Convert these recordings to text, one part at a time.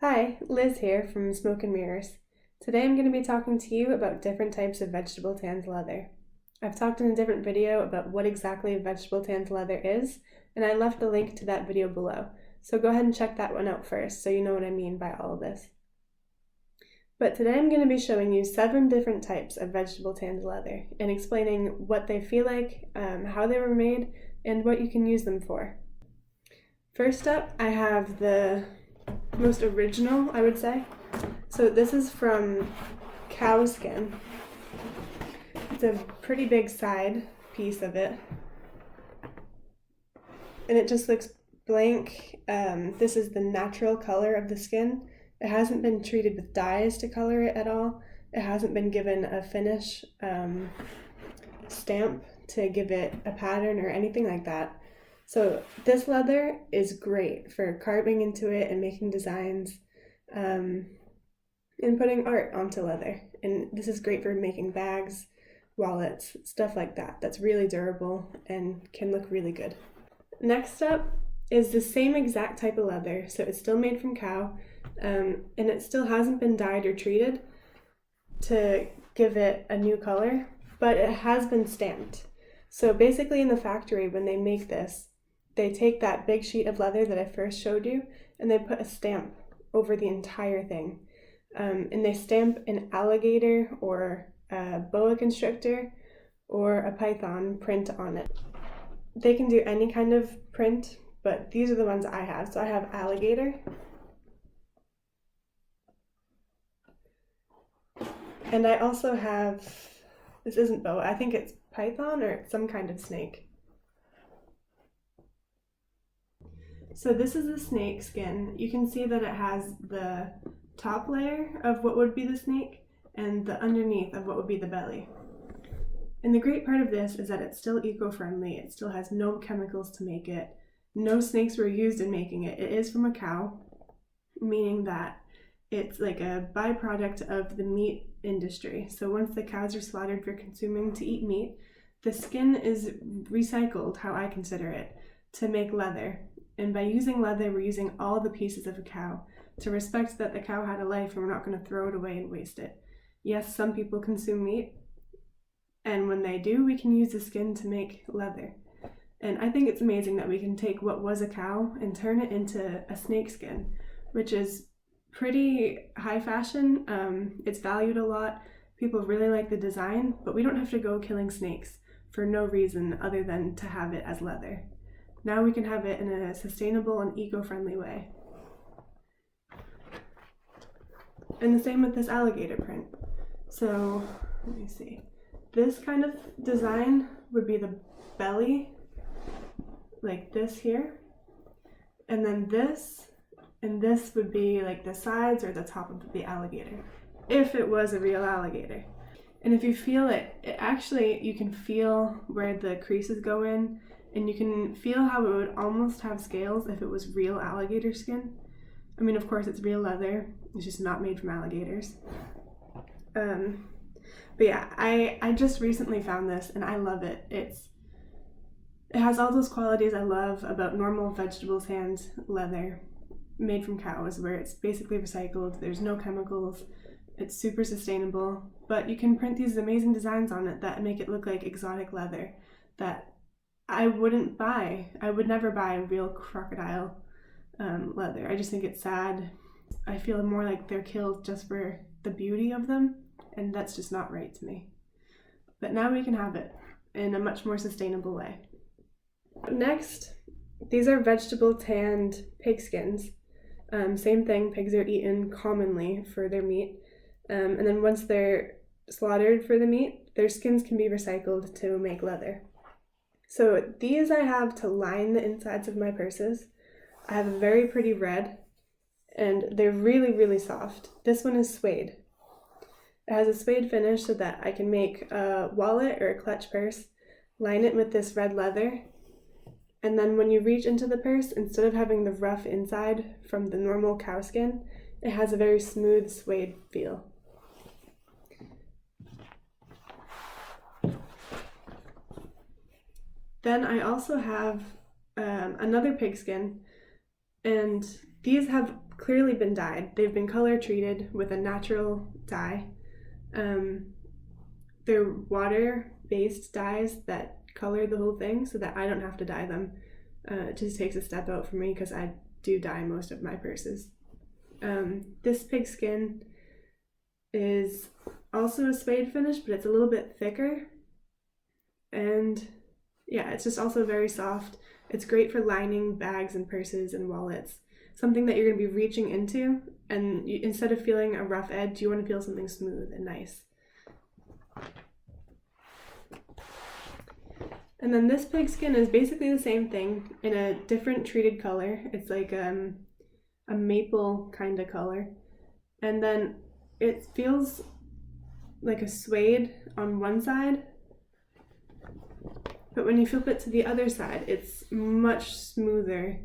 Hi, Liz here from Smoke and Mirrors. Today I'm going to be talking to you about different types of vegetable tanned leather. I've talked in a different video about what exactly vegetable tanned leather is, and I left a link to that video below, so go ahead and check that one out first so you know what I mean by all of this. But today I'm going to be showing you 7 different types of vegetable tanned leather and explaining what they feel like, how they were made, and what you can use them for. First up, I have the most original, I would say. So this is from cow skin. It's a pretty big side piece of it. And it just looks blank. This is the natural color of the skin. It hasn't been treated with dyes to color it at all. It hasn't been given a finish stamp to give it a pattern or anything like that. So this leather is great for carving into it and making designs and putting art onto leather. And this is great for making bags, wallets, stuff like that. That's really durable and can look really good. Next up is the same exact type of leather. So it's still made from cow and it still hasn't been dyed or treated to give it a new color, but it has been stamped. So basically in the factory when they make this, they take that big sheet of leather that I first showed you and they put a stamp over the entire thing. And they stamp an alligator or a boa constrictor or a python print on it. They can do any kind of print, but these are the ones I have. So I have alligator. And I also have, this isn't boa, I think it's python or some kind of snake. So this is the snake skin. You can see that it has the top layer of what would be the snake and the underneath of what would be the belly. And the great part of this is that it's still eco-friendly. It still has no chemicals to make it. No snakes were used in making it. It is from a cow, meaning that it's like a byproduct of the meat industry. So once the cows are slaughtered for consuming to eat meat, the skin is recycled, how I consider it, to make leather. And by using leather, we're using all the pieces of a cow to respect that the cow had a life and we're not going to throw it away and waste it. Yes, some people consume meat, and when they do, we can use the skin to make leather. And I think it's amazing that we can take what was a cow and turn it into a snake skin, which is pretty high fashion. It's valued a lot. People really like the design, but we don't have to go killing snakes for no reason other than to have it as leather. Now we can have it in a sustainable and eco-friendly way. And the same with this alligator print. So, let me see. This kind of design would be the belly, like this here. And then this, and this would be like the sides or the top of the alligator, if it was a real alligator. And if you feel it, you can feel where the creases go in, and you can feel how it would almost have scales if it was real alligator skin. I mean, of course, it's real leather. It's just not made from alligators. But yeah, I just recently found this and I love it. It has all those qualities I love about normal vegetable tanned leather made from cows, where it's basically recycled. There's no chemicals. It's super sustainable. But you can print these amazing designs on it that make it look like exotic leather that I wouldn't buy. I would never buy real crocodile leather. I just think it's sad. I feel more like they're killed just for the beauty of them, and that's just not right to me. But now we can have it in a much more sustainable way. Next, these are vegetable tanned pig skins. Same thing, pigs are eaten commonly for their meat. And then once they're slaughtered for the meat, their skins can be recycled to make leather. So these I have to line the insides of my purses. I have a very pretty red, and they're really, really soft. This one is suede. It has a suede finish so that I can make a wallet or a clutch purse, line it with this red leather, and then when you reach into the purse, instead of having the rough inside from the normal cow skin, it has a very smooth suede feel. Then I also have another pigskin, and these have clearly been dyed. They've been color treated with a natural dye. They're water-based dyes that color the whole thing so that I don't have to dye them. It just takes a step out for me because I do dye most of my purses. This pigskin is also a suede finish, but it's a little bit thicker. And yeah, it's just also very soft. It's great for lining bags and purses and wallets. Something that you're going to be reaching into, and instead of feeling a rough edge, you want to feel something smooth and nice. And then this pigskin is basically the same thing in a different treated color. It's like a maple kind of color. And then it feels like a suede on one side, but when you flip it to the other side, it's much smoother.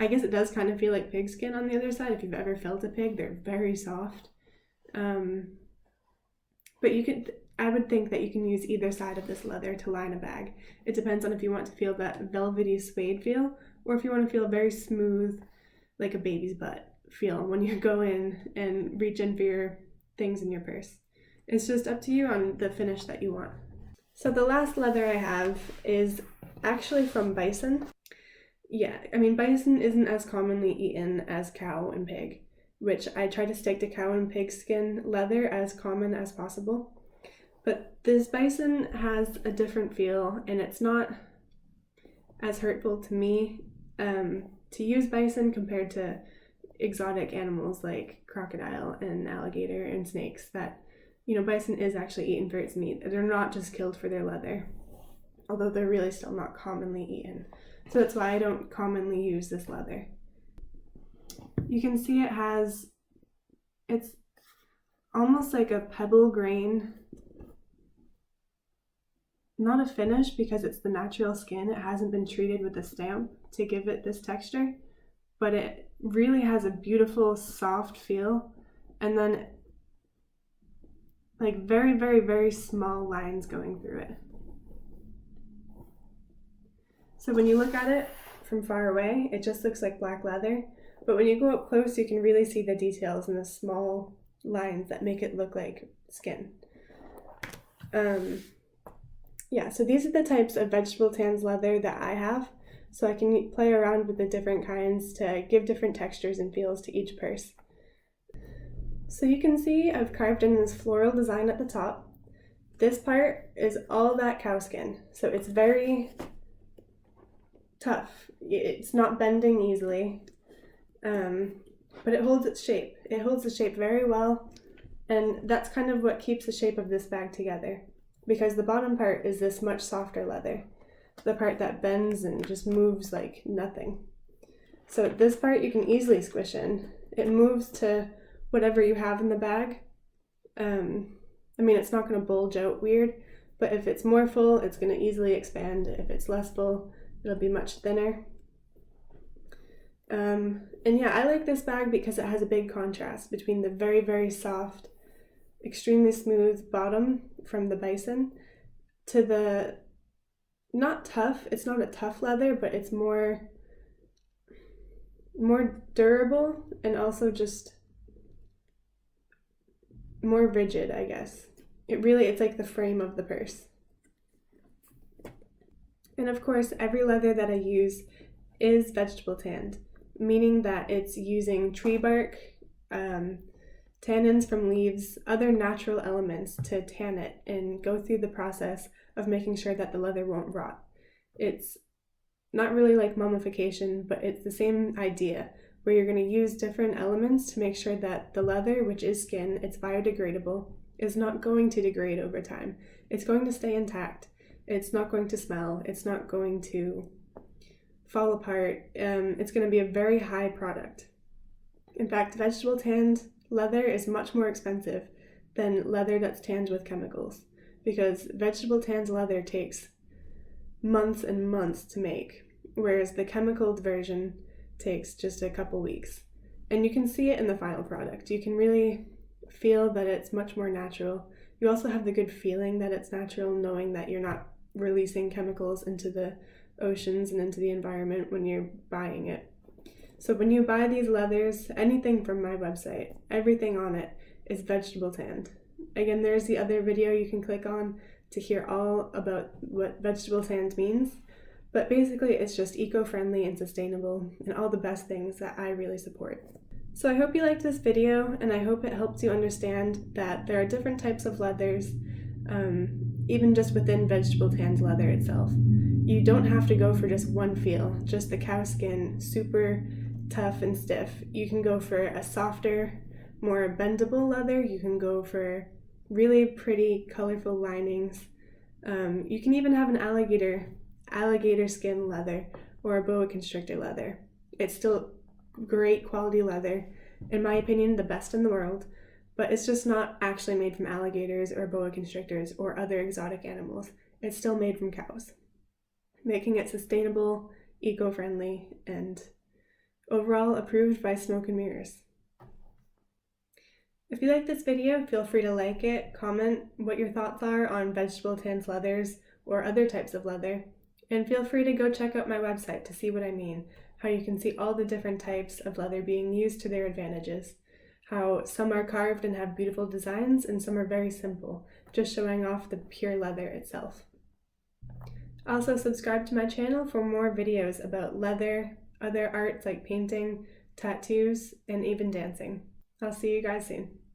I guess it does kind of feel like pigskin on the other side. If you've ever felt a pig, they're very soft. But I would think that you can use either side of this leather to line a bag. It depends on if you want to feel that velvety suede feel, or if you want to feel very smooth, like a baby's butt feel when you go in and reach in for your things in your purse. It's just up to you on the finish that you want. So the last leather I have is actually from bison. Yeah, I mean, bison isn't as commonly eaten as cow and pig, which I try to stick to cow and pig skin leather as common as possible. But this bison has a different feel, and it's not as hurtful to me to use bison compared to exotic animals like crocodile and alligator and snakes that, bison is actually eaten for its meat. They're not just killed for their leather, although they're really still not commonly eaten. So that's why I don't commonly use this leather. You can see it's almost like a pebble grain, not a finish because it's the natural skin. It hasn't been treated with a stamp to give it this texture, but it really has a beautiful soft feel, and then like very, very, very small lines going through it. So when you look at it from far away, it just looks like black leather, but when you go up close, you can really see the details and the small lines that make it look like skin. Yeah, so these are the types of vegetable tans leather that I have, so I can play around with the different kinds to give different textures and feels to each purse. So you can see I've carved in this floral design at the top. This part is all that cow skin, so it's very tough. It's not bending easily, but it holds its shape. It holds the shape very well, and that's kind of what keeps the shape of this bag together, because the bottom part is this much softer leather, the part that bends and just moves like nothing. So this part you can easily squish in. It moves to whatever you have in the bag. I mean, it's not going to bulge out weird, but if it's more full, it's going to easily expand. If it's less full, it'll be much thinner. And yeah, I like this bag because it has a big contrast between the very, very soft, extremely smooth bottom from the bison to the not tough. It's not a tough leather, but it's more durable and also just more rigid, I guess. It's like the frame of the purse. And of course, every leather that I use is vegetable tanned, meaning that it's using tree bark, tannins from leaves, other natural elements to tan it and go through the process of making sure that the leather won't rot. It's not really like mummification, but it's the same idea, where you're going to use different elements to make sure that the leather, which is skin, it's biodegradable, is not going to degrade over time. It's going to stay intact. It's not going to smell. It's not going to fall apart. It's going to be a very high product. In fact, vegetable tanned leather is much more expensive than leather that's tanned with chemicals, because vegetable tanned leather takes months and months to make, whereas the chemicaled version takes just a couple weeks. And you can see it in the final product. You can really feel that it's much more natural. You also have the good feeling that it's natural, knowing that you're not releasing chemicals into the oceans and into the environment when you're buying it. So when you buy these leathers, anything from my website, everything on it is vegetable tanned. Again, there's the other video you can click on to hear all about what vegetable tanned means. But basically, it's just eco-friendly and sustainable and all the best things that I really support. So I hope you liked this video, and I hope it helps you understand that there are different types of leathers, even just within vegetable tanned leather itself. You don't have to go for just one feel, just the cow skin, super tough and stiff. You can go for a softer, more bendable leather. You can go for really pretty, colorful linings. You can even have an alligator skin leather or a boa constrictor leather. It's still great quality leather, in my opinion, the best in the world, but it's just not actually made from alligators or boa constrictors or other exotic animals. It's still made from cows, making it sustainable, eco-friendly, and overall approved by Smoke and Mirrors. If you like this video, feel free to like it, comment what your thoughts are on vegetable tanned leathers or other types of leather, and feel free to go check out my website to see what I mean, how you can see all the different types of leather being used to their advantages, how some are carved and have beautiful designs and some are very simple, just showing off the pure leather itself. Also subscribe to my channel for more videos about leather, other arts like painting, tattoos, and even dancing. I'll see you guys soon.